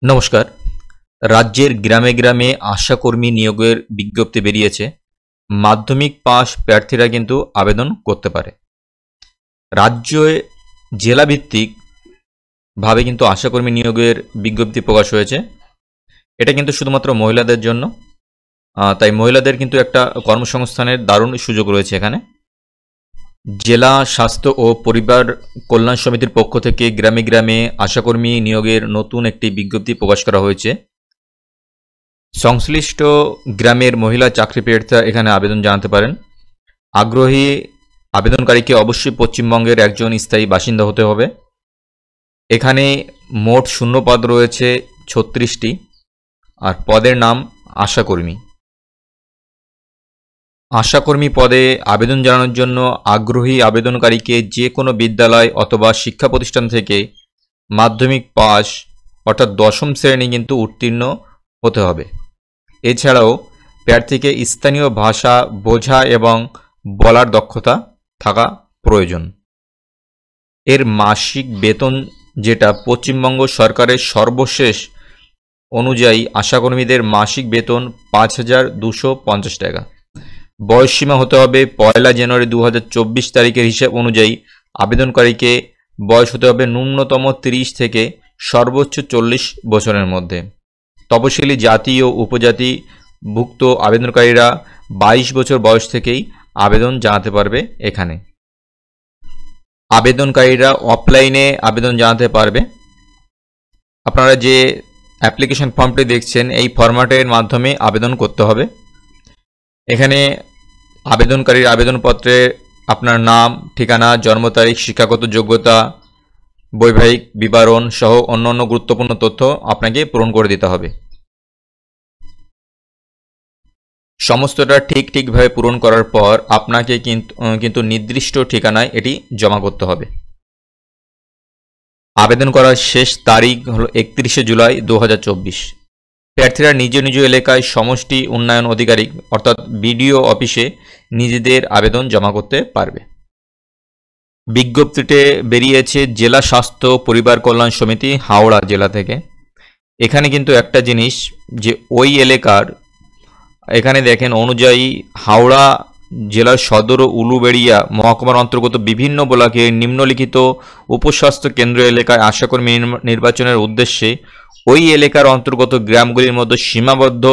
নমস্কার। রাজ্যের গ্রামে গ্রামে আশাকর্মী নিয়োগের বিজ্ঞপ্তি বেরিয়েছে। মাধ্যমিক পাশ প্রার্থীরা কিন্তু আবেদন করতে পারে। রাজ্যে জেলাভিত্তিক ভাবে কিন্তু আশাকর্মী নিয়োগের বিজ্ঞপ্তি প্রকাশ হয়েছে। এটা কিন্তু শুধুমাত্র মহিলাদের জন্য। তাই মহিলাদের কিন্তু একটা কর্মসংস্থানের দারুণ সুযোগ রয়েছে এখানে। জেলা স্বাস্থ্য ও পরিবার কল্যাণ সমিতির পক্ষ থেকে গ্রামে গ্রামে আশাকর্মী নিয়োগের নতুন একটি বিজ্ঞপ্তি প্রকাশ করা হয়েছে। সংশ্লিষ্ট গ্রামের মহিলা চাকরি প্রার্থীরা এখানে আবেদন জানাতে পারেন। আগ্রহী আবেদনকারীকে অবশ্যই পশ্চিমবঙ্গের একজন স্থায়ী বাসিন্দা হতে হবে। এখানে মোট শূন্য পদ রয়েছে ৩৬টি, আর পদের নাম আশাকর্মী। আশাকর্মী পদে আবেদন জানানোর জন্য আগ্রহী আবেদনকারীকে যে কোনো বিদ্যালয় অথবা শিক্ষা প্রতিষ্ঠান থেকে মাধ্যমিক পাস অর্থাৎ ১০ম শ্রেণী কিন্তু উত্তীর্ণ হতে হবে। এছাড়াও প্রার্থীকে স্থানীয় ভাষা বোঝা এবং বলার দক্ষতা থাকা প্রয়োজন। এর মাসিক বেতন, যেটা পশ্চিমবঙ্গ সরকারের সর্বশেষ অনুযায়ী আশাকর্মীদের মাসিক বেতন ৫,২৫০ টাকা। বয়সসীমা হতে হবে ১ জানুয়ারি ২০২৪ তারিখের হিসাব অনুযায়ী আবেদনকারীকে বয়স হতে হবে ন্যূনতম ৩০ থেকে সর্বোচ্চ ৪০ বছরের মধ্যে। তপশিলি জাতি ও উপজাতিভুক্ত আবেদনকারীরা ২২ বছর বয়স থেকেই আবেদন জানাতে পারবে। এখানে আবেদনকারীরা অফলাইনে আবেদন জানাতে পারবে। আপনারা যে অ্যাপ্লিকেশন ফর্মটি দেখছেন, এই ফরম্যাটের মাধ্যমে আবেদন করতে হবে। এখানে আবেদনকারীর আবেদনপত্রে আপনার নাম, ঠিকানা, জন্ম তারিখ, শিক্ষাগত যোগ্যতা, বৈবাহিক বিবরণ সহ অন্যান্য গুরুত্বপূর্ণ তথ্য আপনাকে পূরণ করে দিতে হবে। সমস্তটা ঠিকভাবে পূরণ করার পর আপনাকে কিন্তু নির্দিষ্ট ঠিকানায় এটি জমা করতে হবে। আবেদন করার শেষ তারিখ হলো ৩১ জুলাই ২০২৪। প্রার্থীরা নিজ নিজ এলাকায় সমষ্টি উন্নয়ন আধিকারিক অর্থাৎ বিডিও অফিসে নিজেদের আবেদন জমা করতে পারবে। বিজ্ঞপ্তিতে বেরিয়েছে জেলা স্বাস্থ্য পরিবার কল্যাণ সমিতি হাওড়া জেলা থেকে। এখানে কিন্তু একটা জিনিস, যে ওই এলাকার এখানে দেখেন অনুযায়ী হাওড়া জেলার সদর ও উলুবেড়িয়া মহকুমার অন্তর্গত বিভিন্ন ব্লকে নিম্নলিখিত উপস্বাস্থ্য কেন্দ্র এলাকায় আশাকর্মী নির্বাচনের উদ্দেশ্যে ওই এলাকার অন্তর্গত গ্রামগুলির মধ্যে সীমাবদ্ধ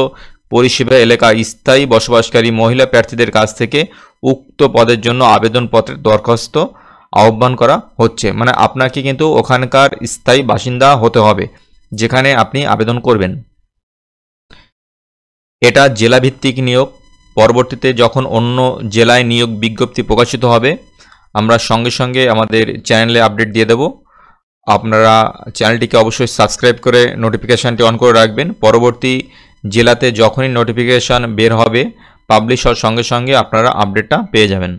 পরিষেবা এলাকায় স্থায়ী বসবাসকারী মহিলা প্রার্থীদের কাছ থেকে উক্ত পদের জন্য আবেদনপত্রের দরখাস্ত আহ্বান করা হচ্ছে। মানে আপনাকে কিন্তু ওখানকার স্থায়ী বাসিন্দা হতে হবে যেখানে আপনি আবেদন করবেন। এটা জেলাভিত্তিক নিয়োগ। পরবর্তীতে যখন অন্য জেলায় নিয়োগ বিজ্ঞপ্তি প্রকাশিত হবে, আমরা সঙ্গে সঙ্গে আমাদের চ্যানেলে আপডেট দিয়ে দেব। আপনারা চ্যানেলটিকে অবশ্যই সাবস্ক্রাইব করে নোটিফিকেশানটি অন করে রাখবেন। পরবর্তী জেলাতে যখনই নোটিফিকেশান বের হবে, পাবলিশ হওয়ার সঙ্গে সঙ্গে আপনারা আপডেটটা পেয়ে যাবেন।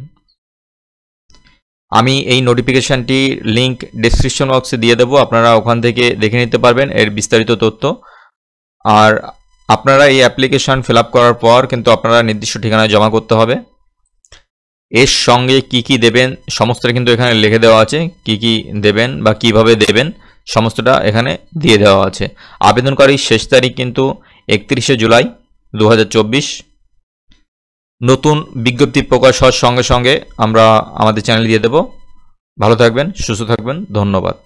আমি এই নোটিফিকেশানটি লিঙ্ক ডেসক্রিপশন বক্সে দিয়ে দেবো, আপনারা ওখান থেকে দেখে নিতে পারবেন এর বিস্তারিত তথ্য। আর আপনারা এই অ্যাপ্লিকেশন ফিল আপ করার পর কিন্তু আপনারা নির্দিষ্ট ঠিকানায় জমা করতে হবে। এর সঙ্গে কি দেবেন সমস্তটা কিন্তু এখানে লিখে দেওয়া আছে। কি দেবেন বা কিভাবে দেবেন সমস্তটা এখানে দিয়ে দেওয়া আছে। আবেদনকারীর শেষ তারিখ কিন্তু ৩১ জুলাই ২০২৪। নতুন বিজ্ঞপ্তি প্রকাশ হওয়ার সঙ্গে সঙ্গে আমরা আমাদের চ্যানেল দিয়ে দেব। ভালো থাকবেন, সুস্থ থাকবেন, ধন্যবাদ।